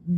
Hi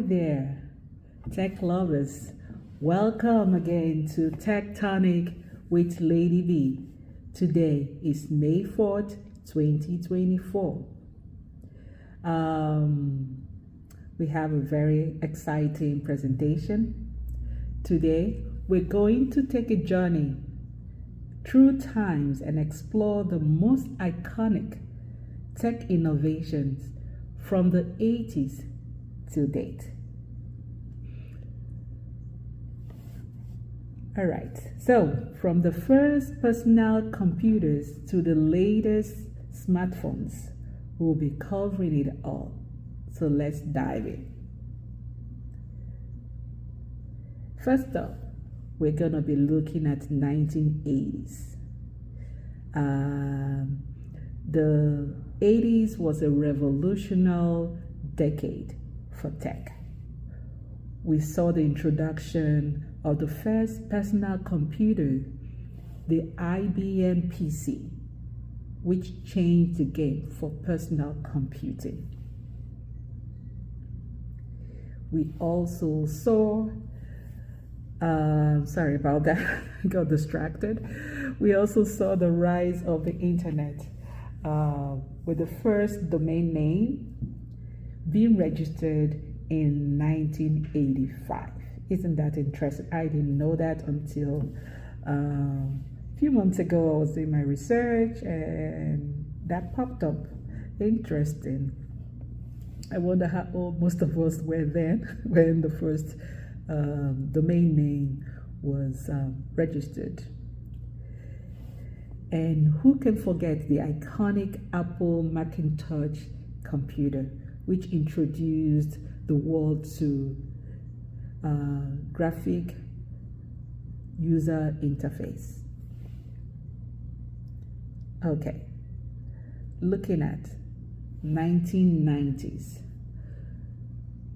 there, tech lovers. Welcome again to Tectonic with Lady B. Today is May 4th, 2024. We have a very exciting presentation. Today, we're going to take a journey through times and explore the most iconic tech innovations from the 80s to date. All right, so from the first personal computers to the latest smartphones, we'll be covering it all. So let's dive in. First up, we're gonna be looking at 1980s. The 80s was a revolutionary decade for tech. We saw the introduction of the first personal computer, the IBM PC, which changed the game for personal computing. We also saw, sorry about that, I got distracted. We also saw the rise of the internet with the first domain name being registered in 1985. Isn't that interesting? I didn't know that until a few months ago. I was doing my research and that popped up. Interesting. I wonder how old most of us were then when the first domain name was registered. And who can forget the iconic Apple Macintosh computer, which introduced the world to graphic user interface. Okay, looking at 1990s.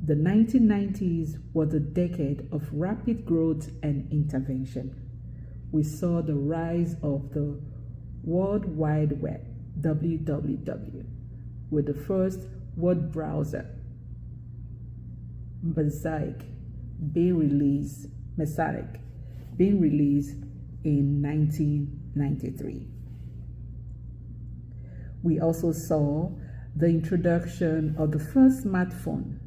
The 1990s was a decade of rapid growth and intervention. We saw the rise of the World Wide Web, WWW, with the first word browser, Mosaic, being released in 1993. We also saw the introduction of the first smartphone,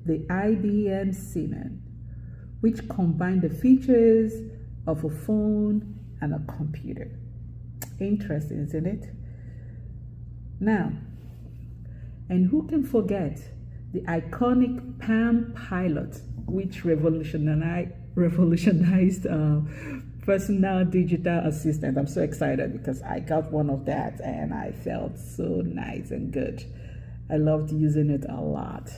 the IBM Seaman, which combined the features of a phone and a computer. Interesting, isn't it? Now, and who can forget the iconic Palm Pilot, which revolutionized personal digital assistant. I'm so excited because I got one of that and I felt so nice and good. I loved using it a lot.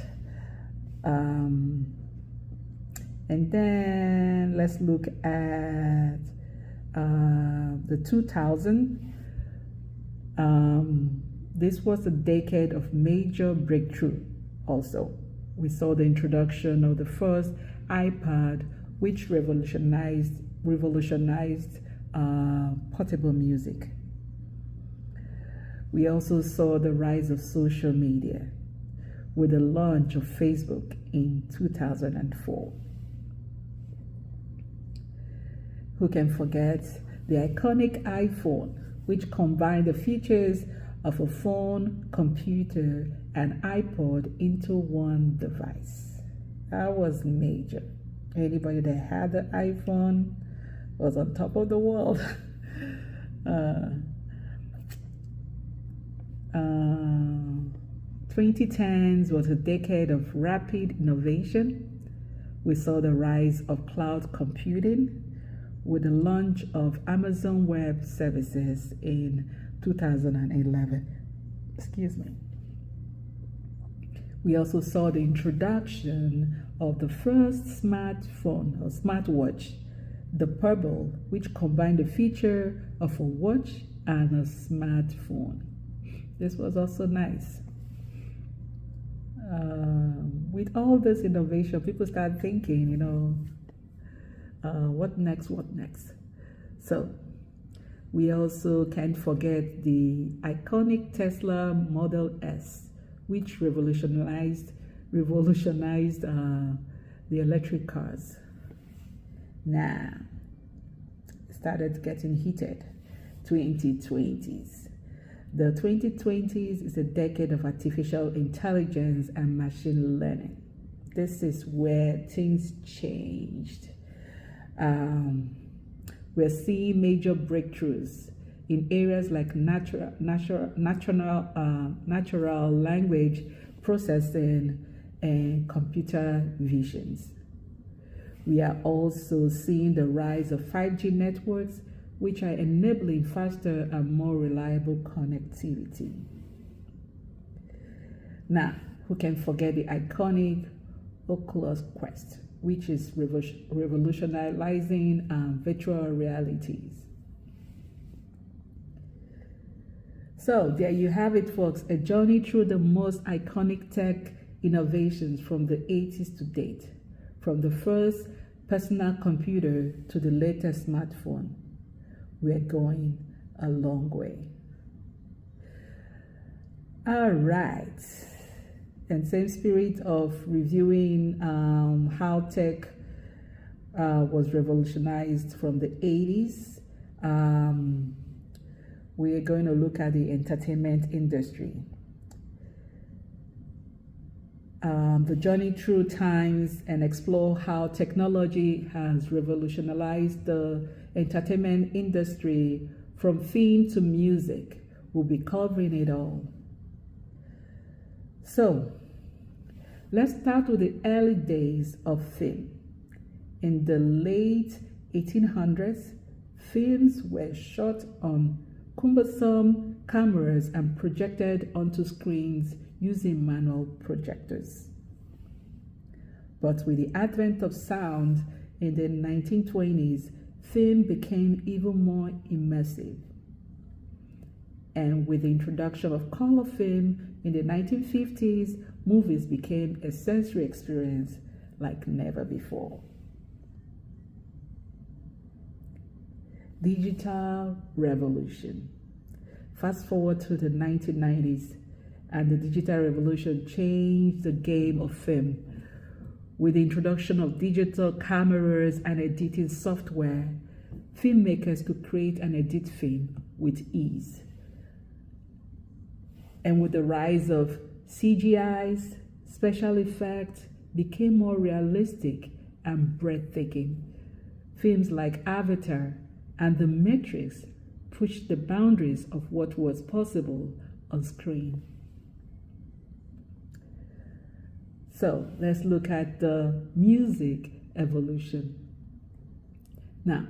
And then let's look at the 2000. This was a decade of major breakthrough also. We saw the introduction of the first iPad, which revolutionized portable music. We also saw the rise of social media with the launch of Facebook in 2004. Who can forget the iconic iPhone, which combined the features of a phone, computer, and iPod into one device? That was major. Anybody that had the iPhone was on top of the world. 2010s was a decade of rapid innovation. We saw the rise of cloud computing with the launch of Amazon Web Services in 2011. Excuse me. We also saw the introduction of the first smartphone or smartwatch, the Pebble, which combined the feature of a watch and a smartphone. This was also nice. With all this innovation, people start thinking, what next? So we also can't forget the iconic Tesla Model S, which revolutionized the electric cars. Now, it started getting heated. 2020s. The 2020s is a decade of artificial intelligence and machine learning. This is where things changed. We're seeing major breakthroughs in areas like natural language processing and computer visions. We are also seeing the rise of 5G networks, which are enabling faster and more reliable connectivity. Now, who can forget the iconic Oculus Quest, which is revolutionizing virtual realities. So there you have it, folks, a journey through the most iconic tech innovations from the 80s to date, from the first personal computer to the latest smartphone. We're going a long way. All right. And same spirit of reviewing how tech was revolutionized from the 80s, we are going to look at the entertainment industry. The journey through times and explore how technology has revolutionized the entertainment industry from film to music. We'll be covering it all. So, let's start with the early days of film. In the late 1800s, films were shot on cumbersome cameras and projected onto screens using manual projectors. But with the advent of sound in the 1920s, film became even more immersive. And with the introduction of color film in the 1950s, movies became a sensory experience like never before. Digital revolution. Fast forward to the 1990s, and the digital revolution changed the game of film. With the introduction of digital cameras and editing software, filmmakers could create and edit film with ease. And with the rise of CGIs, special effects became more realistic and breathtaking. Films like Avatar and The Matrix pushed the boundaries of what was possible on screen. So let's look at the music evolution. Now,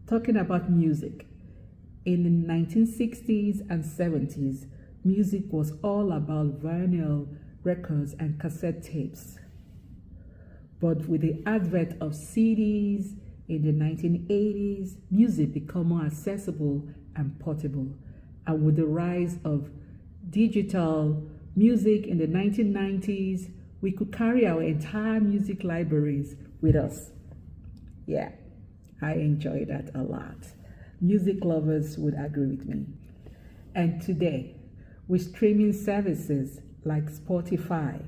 talking about music, in the 1960s and 70s, music was all about vinyl records and cassette tapes. But with the advent of CDs in the 1980s, music became more accessible and portable. And with the rise of digital music in the 1990s, we could carry our entire music libraries with us. Yeah, I enjoy that a lot. Music lovers would agree with me. And today, with streaming services like Spotify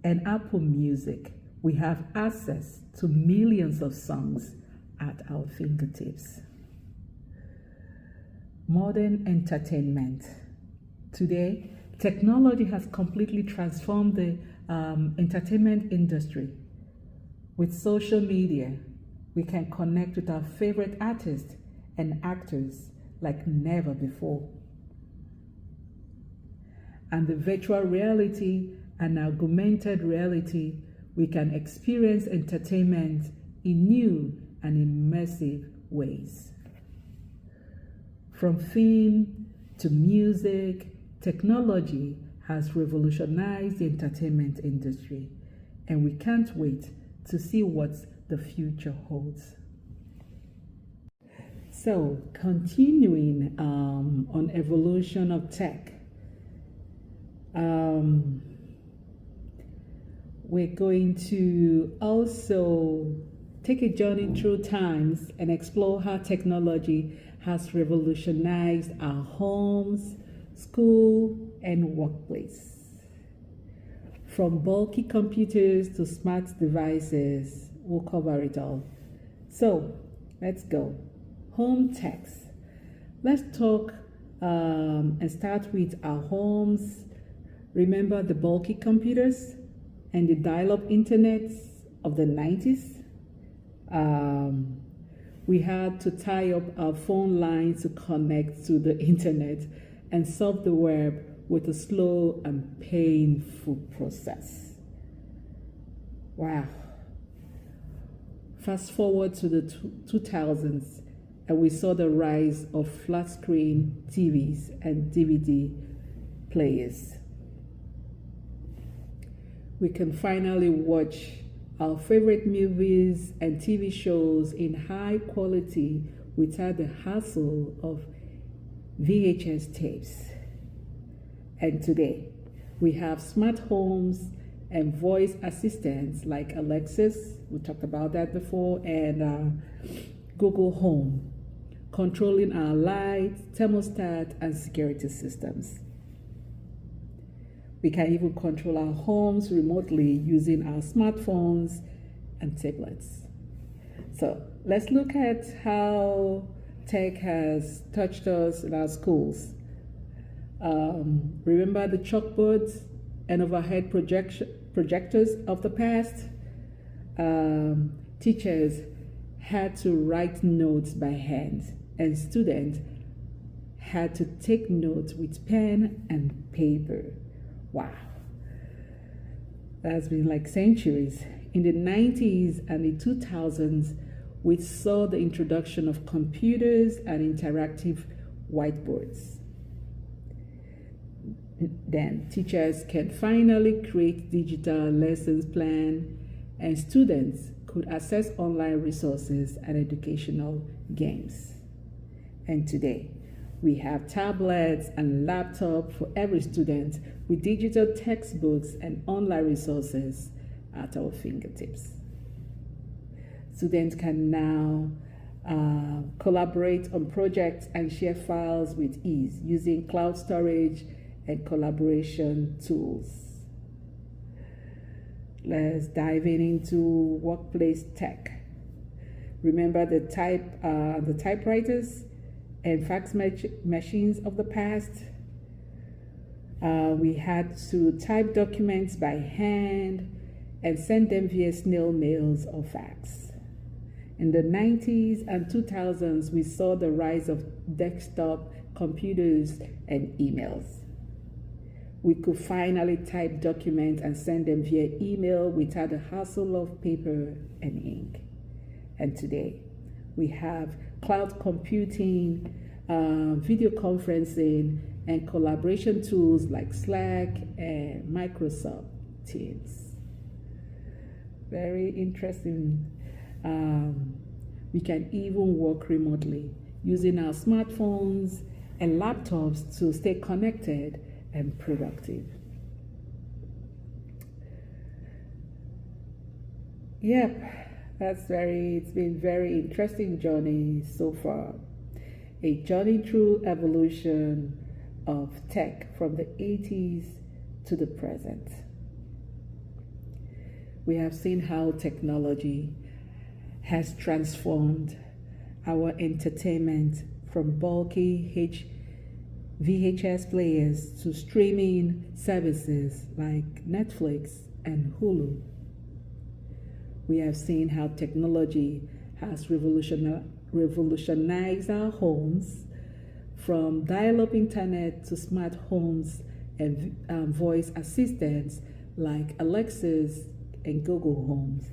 and Apple Music, we have access to millions of songs at our fingertips. Modern entertainment. Today, technology has completely transformed the entertainment industry. With social media, we can connect with our favorite artists and actors like never before. And the virtual reality and augmented reality, we can experience entertainment in new and immersive ways. From film to music, technology has revolutionized the entertainment industry, and we can't wait to see what the future holds. So, continuing on evolution of tech, we're going to also take a journey through times and explore how technology has revolutionized our homes, school, and workplace. From bulky computers to smart devices, we'll cover it all. So, let's go. Home techs. Let's talk and start with our homes. Remember the bulky computers and the dial-up internet of the 90s? We had to tie up our phone lines to connect to the internet and surf the web with a slow and painful process. Wow. Fast forward to the 2000s, and we saw the rise of flat screen TVs and DVD players. We can finally watch our favorite movies and TV shows in high quality without the hassle of VHS tapes. And today, we have smart homes and voice assistants like Alexis, we talked about that before, and Google Home, controlling our lights, thermostat, and security systems. We can even control our homes remotely using our smartphones and tablets. So let's look at how tech has touched us in our schools. Remember the chalkboards and overhead projectors of the past? Teachers had to write notes by hand, and students had to take notes with pen and paper. Wow, that's been like centuries. In the 90s and the 2000s, we saw the introduction of computers and interactive whiteboards. Then teachers can finally create digital lessons plan, and students could access online resources and educational games. And today, we have tablets and laptops for every student with digital textbooks and online resources at our fingertips. Students can now collaborate on projects and share files with ease using cloud storage and collaboration tools. Let's dive into workplace tech. Remember the typewriters and fax machines of the past? We had to type documents by hand and send them via snail mails or fax. In the 90s and 2000s, we saw the rise of desktop computers and emails. We could finally type documents and send them via email without the hassle of paper and ink. And today, we have cloud computing, video conferencing, and collaboration tools like Slack and Microsoft Teams. Very interesting. We can even work remotely using our smartphones and laptops to stay connected and productive. Yep, it's been very interesting journey so far. A journey through evolution of tech from the 80s to the present. We have seen how technology has transformed our entertainment from bulky VHS players to streaming services like Netflix and Hulu. We have seen how technology has revolutionized our homes, from dial-up internet to smart homes and voice assistants like Alexis and Google Homes.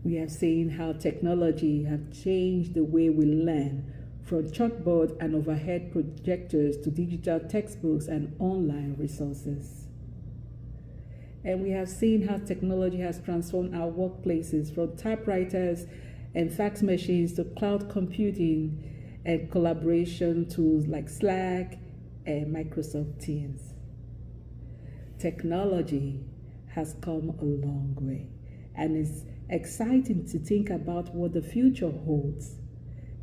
We have seen how technology has changed the way we learn, from chalkboard and overhead projectors to digital textbooks and online resources. And we have seen how technology has transformed our workplaces, from typewriters and fax machines to cloud computing and collaboration tools like Slack and Microsoft Teams. Technology has come a long way, and it's exciting to think about what the future holds.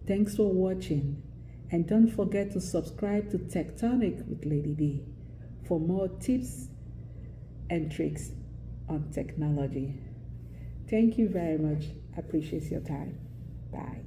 Thanks for watching, and don't forget to subscribe to Tectonic with Lady D for more tips and tricks on technology. Thank you very much. I appreciate your time. Bye.